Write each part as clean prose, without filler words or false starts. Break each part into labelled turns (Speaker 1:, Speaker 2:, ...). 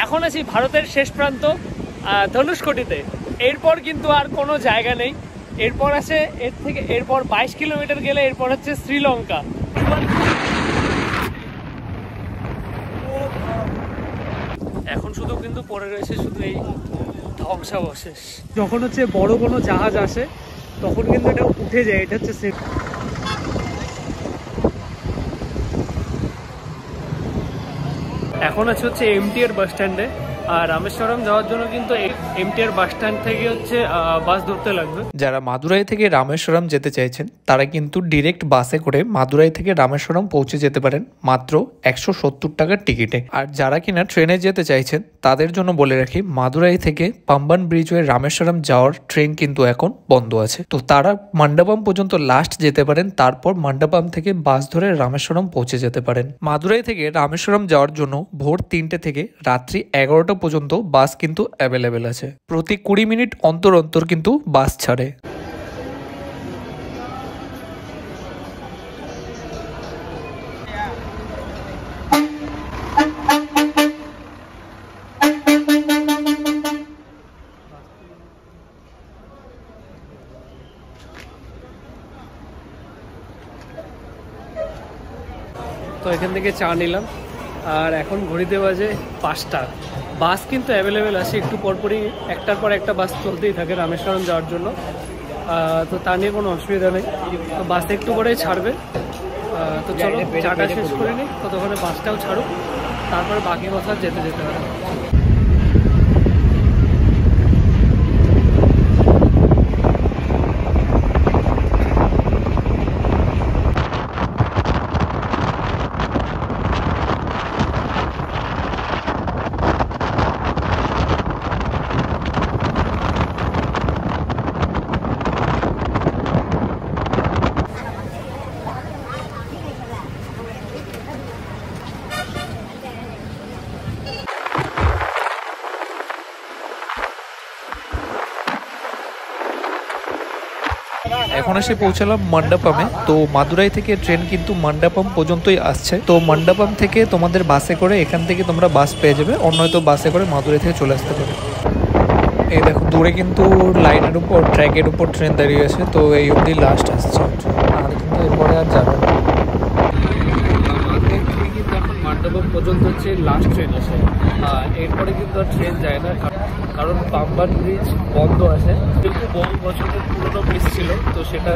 Speaker 1: এখন আছি ভারতের শেষ প্রান্ত ধনুষকোটিতে। এরপর কিন্তু আর কোনো জায়গা নেই, এরপর আছে এরপর 22 কিলোমিটার গেলে এরপর হচ্ছে শ্রীলঙ্কা। এখন শুধু কিন্তু পড়ে রয়েছে শুধু এই ধ্বংসাবশেষ। যখন হচ্ছে বড় কোনো জাহাজ আসে তখন কিন্তু এটা উঠে যায়। এটা হচ্ছে এখন হচ্ছে এমটিআর বাস স্ট্যান্ডে। আর রামেশ্বরম যাওয়ার জন্য কিন্তু এমটিআর বাস স্ট্যান্ড থেকে হচ্ছে বাস ধরতে লাগবে।
Speaker 2: যারা মাদুরাই থেকে রামেশ্বরম যেতে চাইছেন তারা কিন্তু ডিরেক্ট বাসে করে মাদুরাই থেকে রামেশ্বরম পৌঁছে যেতে পারেন মাত্র 170 টাকার টিকিটে। আর যারা কিনা ট্রেনে যেতে চাইছেন তাদের জন্য বলে রাখি, মাদুরাই থেকে পাম্বান ব্রিজ হয়ে রামেশ্বরম যাওয়ার ট্রেন কিন্তু এখন বন্ধ আছে। তো তারা মণ্ডপম পর্যন্ত লাস্ট যেতে পারেন, তারপর মণ্ডপম থেকে বাস ধরে রামেশ্বরম পৌঁছে যেতে পারেন। মাদুরাই থেকে রামেশ্বরম যাওয়ার জন্য ভোর 3টে থেকে রাত্রি 11টা পর্যন্ত বাস কিন্তু অ্যাভেলেবেল আছে। প্রতি 20 মিনিট অন্তর অন্তর কিন্তু বাস ছাড়ে।
Speaker 1: তো এখান থেকে চা নিলাম আর এখন ঘড়িতে বাজে 5টা। বাস কিন্তু অ্যাভেলেবেল আছে, একটু পরপরই একটার পর একটা বাস চলতেই থাকে রামেশ্বরম যাওয়ার জন্য। তো তা নিয়ে কোনো অসুবিধা নেই। তো বাসে একটু করেই ছাড়বে। তো চলো চাটা শেষ করে নিই, ততক্ষণে বাসটাও ছাড়ুক, তারপরে বাকি কথা যেতে যেতে হবে।
Speaker 2: এখন এসে পৌঁছালাম মণ্ডপমে। তো মাদুরাই থেকে ট্রেন কিন্তু মণ্ডপম পর্যন্তই আসছে। তো মণ্ডপম থেকে তোমাদের বাসে করে এখান থেকে তোমরা বাস পেয়ে যাবে, অন্যতো বাসে করে মাদুরাই থেকে চলে আসতে পারে। এই দেখো দূরে কিন্তু লাইনের উপর ট্র্যাকের উপর ট্রেন দাঁড়িয়ে আছে। তো এই অবধি লাস্ট আসছে, আর কিন্তু এরপরে আর যাবে না।
Speaker 1: কিন্তু এখন মণ্ডপম পর্যন্ত হচ্ছে লাস্ট ট্রেন আসে, এরপরে কিন্তু আর ট্রেন যায় না, কারণ পাম্বান ব্রিজ বন্ধ আছে। কিন্তু বহু বছরের পুরোনো ব্রিজ ছিল, তো সেটা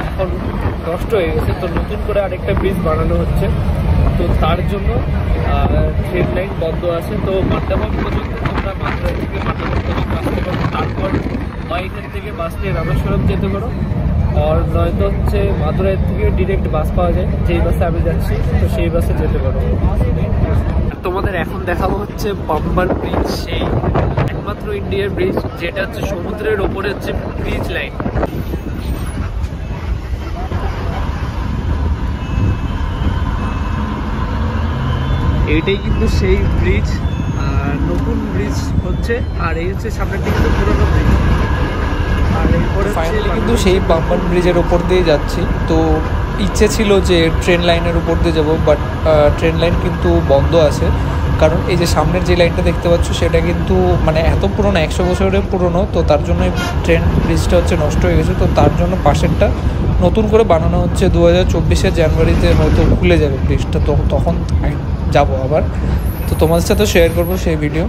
Speaker 1: এখন নষ্ট হয়ে গেছে। তো নতুন করে আরেকটা ব্রিজ বানানো হচ্ছে, তো তার জন্য ট্রেন লাইন বন্ধ আছে। তো মণ্ডপম পর্যন্ত তোমরা মাদুরাই থেকে মণ্ডপম পর্যন্ত আসতে পারো, তারপর এখান থেকে বাস নিয়ে রামেশ্বরম যেতে পারো। আর নয়তো হচ্ছে মাদুরাই থেকে ডিরেক্ট বাস পাওয়া যায়, যেই বাসে আমি যাচ্ছি, তো সেই বাসে যেতে পারো। তোমাদের এখন দেখাবো হচ্ছে পাম্বান ব্রিজ, সেই একমাত্র ইন্ডিয়ার ব্রিজ যেটা হচ্ছে সমুদ্রের ওপরে হচ্ছে ব্রিজ লাইন। এইটাই কিন্তু সেই ব্রিজ, নতুন ব্রিজ হচ্ছে। আর এই হচ্ছে সামনের দিকে তো পুরোনো ব্রিজ। আর এরপরে
Speaker 2: ফাইনালি কিন্তু সেই পাম্বান ব্রিজের ওপর দিয়ে যাচ্ছি। তো ইচ্ছে ছিল যে ট্রেন লাইনের উপর দিয়ে যাবো, বাট ট্রেন লাইন কিন্তু বন্ধ আছে। কারণ এই যে সামনের যে লাইনটা দেখতে পাচ্ছ সেটা কিন্তু মানে এত পুরনো, 100 বছরের পুরনো। তো তার জন্য ট্রেন ব্রিজটা হচ্ছে নষ্ট হয়ে গেছে। তো তার জন্য পাশেরটা নতুন করে বানানো হচ্ছে। 2024-এর জানুয়ারিতে হয়তো খুলে যাবে ব্রিজটা, তো তখন যাব আবার। তো তোমাদের সাথে শেয়ার করবো সেই ভিডিও।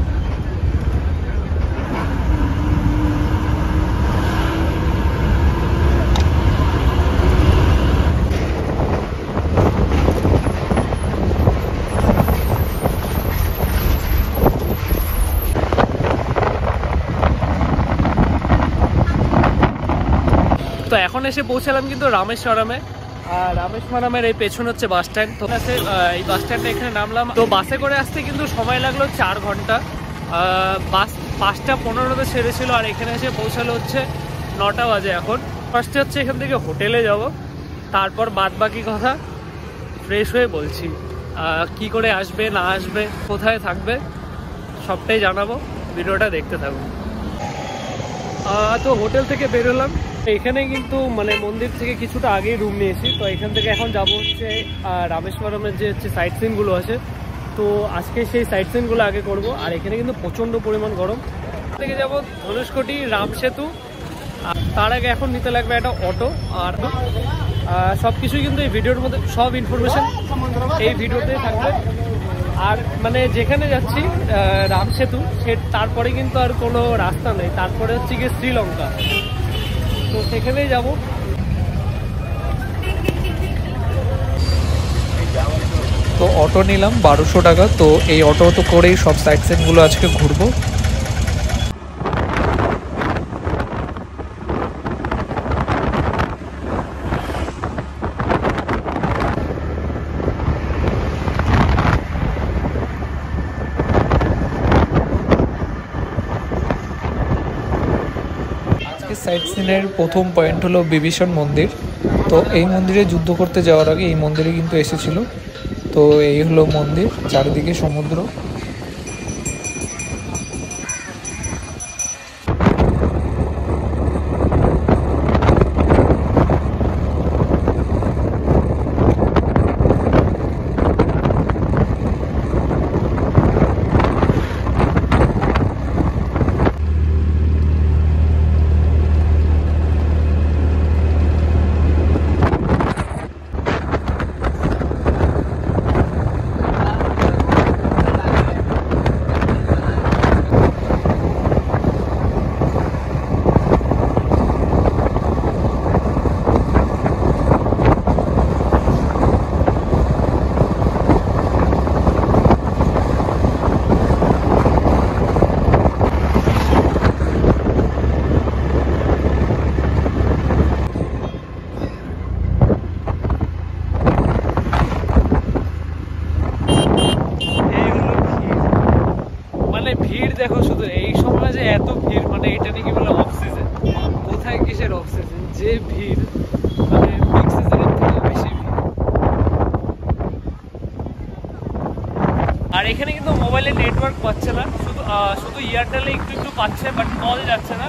Speaker 1: তো এখন এসে পৌঁছালাম কিন্তু রামেশ্বরমে। আর রামেশ্বরমের এই পেছন হচ্ছে বাস স্ট্যান্ড। তো এই বাস স্ট্যান্ডে এখানে নামলাম। তো বাসে করে আসতে কিন্তু সময় লাগলো 4 ঘন্টা। বাস 5টা 15-তে ছেড়েছিল, আর এখানে এসে পৌঁছালো হচ্ছে 9টা বাজে। এখন ফার্স্টে হচ্ছে এখান থেকে হোটেলে যাব, তারপর বাদ বাকি কথা ফ্রেশ হয়ে বলছি। কি করে আসবে না আসবে, কোথায় থাকবে, সবটাই জানাবো, ভিডিওটা দেখতে থাকুন। তো হোটেল থেকে বেরোলাম। এখানে কিন্তু মানে মন্দির থেকে কিছুটা আগেই রুম নিয়েছি। তো এখান থেকে এখন যাব হচ্ছে রামেশ্বরমের যে হচ্ছে সাইট সিনগুলো আছে তো আজকে সেই সাইট সিনগুলো আগে করব। আর এখানে কিন্তু প্রচণ্ড পরিমাণ গরম। থেকে যাব ধনুষকোটি রাম সেতু। তার আগে এখন নিতে লাগবে একটা অটো। আর সব কিছুই কিন্তু এই ভিডিওর মধ্যে, সব ইনফরমেশন এই ভিডিওতেই থাকবে। আর মানে যেখানে যাচ্ছি রাম সেতু, তারপরে কিন্তু আর কোনো রাস্তা নেই, তারপরে হচ্ছে গিয়ে শ্রীলঙ্কা, তো সেখানেই যাব।
Speaker 2: তো অটো নিলাম 1200 টাকা। তো এই অটো তো করেই সব সাইট সিনগুলো আজকে ঘুরবো। সাইট সিনের প্রথম পয়েন্ট হলো বিভীষণ মন্দির। তো এই মন্দিরে যুদ্ধ করতে যাওয়ার আগে এই মন্দিরে কিন্তু এসেছিল। তো এই হলো মন্দির, চারিদিকে সমুদ্র।
Speaker 1: ভিড় দেখো শুধু, এই সময় যে এত ভিড়, মানে এটা নাকি বলে অফ সিজন। কোথায় কিসের অফ সিজন, যে ভিড়, মানে পিক সিজনের থেকে বেশি ভিড়। আর এখানে কিন্তু মোবাইলে নেটওয়ার্ক পাচ্ছে না, শুধু এয়ারটেলে একটু একটু পাচ্ছে, বাট কল যাচ্ছে না।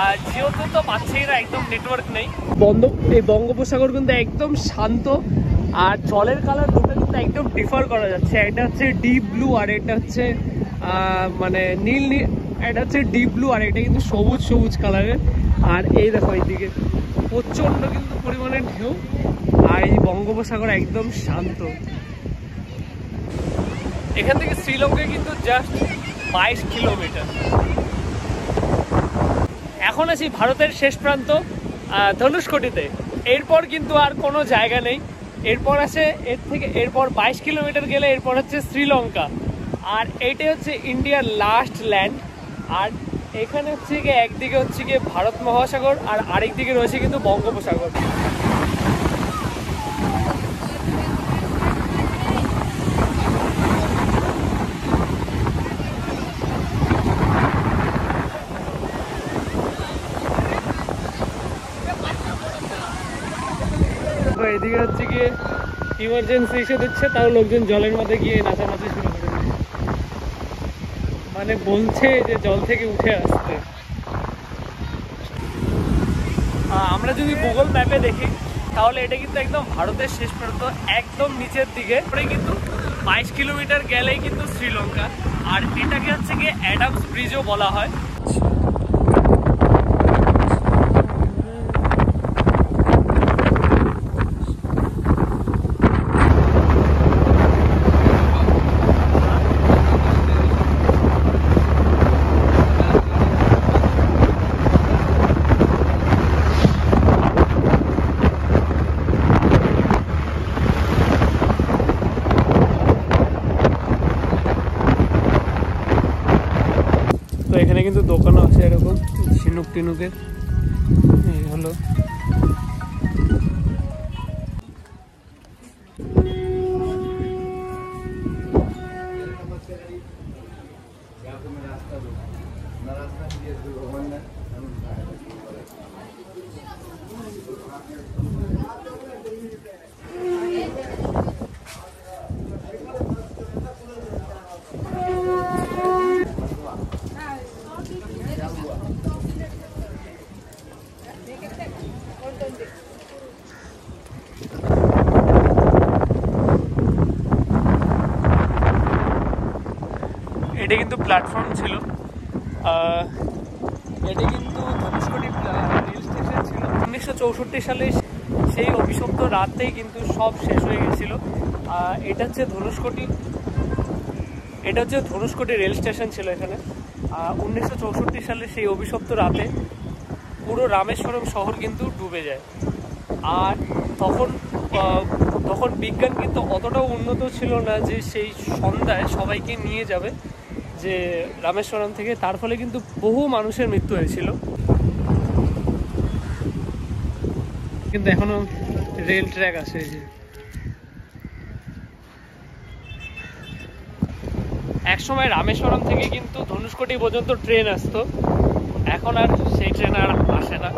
Speaker 1: আর জিওতে তো পাচ্ছেই না, একদম নেটওয়ার্ক নেই। এই বঙ্গোপসাগর কিন্তু একদম শান্ত। আর জলের কালার দুটো কিন্তু একদম ডিফার করা যাচ্ছে। এটা হচ্ছে ডিপ ব্লু, আর এটা হচ্ছে মানে নীল নীল। এটা হচ্ছে ডিপ ব্লু, আর এটা কিন্তু সবুজ সবুজ কালারের। আর এই দেখো এইদিকে প্রচণ্ড কিন্তু পরিমাণে ঢেউ। আর এই বঙ্গোপসাগর একদম শান্ত। এখান থেকে শ্রীলঙ্কা কিন্তু জাস্ট 22 কিলোমিটার। এখন আছি ভারতের শেষ প্রান্ত ধনুষকোটিতে। এরপর কিন্তু আর কোনো জায়গা নেই। এরপর আছে এরপর 22 কিলোমিটার গেলে এরপর হচ্ছে শ্রীলঙ্কা। আর এইটাই হচ্ছে ইন্ডিয়ার লাস্ট ল্যান্ড। আর এখানে হচ্ছে গিয়ে একদিকে হচ্ছে গিয়ে ভারত মহাসাগর, আর আরেক দিকে রয়েছে কিন্তু বঙ্গোপসাগর। এদিকে হচ্ছে গিয়ে ইমার্জেন্সি এসে দিচ্ছে, তাও লোকজন জলের মধ্যে গিয়ে নাচানাচি শুরু করে দিচ্ছে। মানে বলছে যে জল থেকে উঠে আসতে। আমরা যদি গুগল ম্যাপে দেখি তাহলে এটা কিন্তু একদম ভারতের শেষ প্রান্ত, একদম নিচের দিকে। পরে কিন্তু 22 কিলোমিটার গেলেই কিন্তু শ্রীলঙ্কা। আর এটাকে হচ্ছে গিয়ে অ্যাডামস ব্রিজও বলা হয়। তো এখানে কিন্তু দোকানও আছে এরকম ঝিনুক টিনুকের। এই হলো কিন্তু প্ল্যাটফর্ম ছিল। এটা কিন্তু ধনুষকোটি রেল স্টেশন ছিল। 1964 সালে সেই অভিশপ্ত রাতেই কিন্তু সব শেষ হয়ে গেছিলো। এটা হচ্ছে ধনুষকোটি রেল স্টেশন ছিল এখানে। 1964 সালে সেই অভিশপ্ত রাতে পুরো রামেশ্বরম শহর কিন্তু ডুবে যায়। আর তখন বিজ্ঞান কিন্তু অতটাও উন্নত ছিল না যে সেই সন্ধ্যায় সবাইকে নিয়ে যাবে যে রামেশ্বরম থেকে। তার ফলে কিন্তু বহু মানুষের মৃত্যু হয়েছিল। কিন্তু এখনো রেল ট্র্যাক আছে। এই যে একসময় রামেশ্বরম থেকে কিন্তু ধনুষকোটি পর্যন্ত ট্রেন আসতো, এখন আর সেই ট্রেন আর আসে না।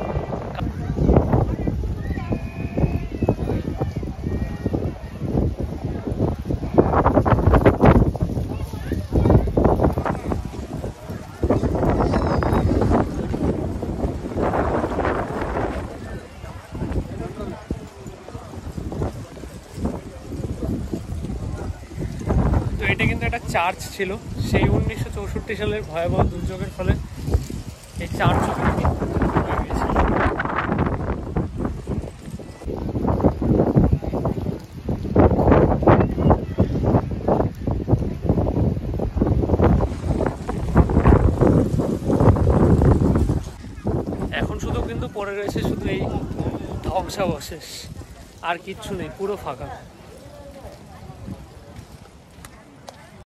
Speaker 1: তো এটা কিন্তু একটা চার্চ ছিল। সেই 1964 সালের ভয়াবহ দুর্যোগের ফলে এই চার্চ হয়ে গিয়েছিল। এখন শুধু কিন্তু পড়ে রয়েছে শুধু এই ধ্বংসাবশেষ, আর কিচ্ছু নেই, পুরো ফাঁকা।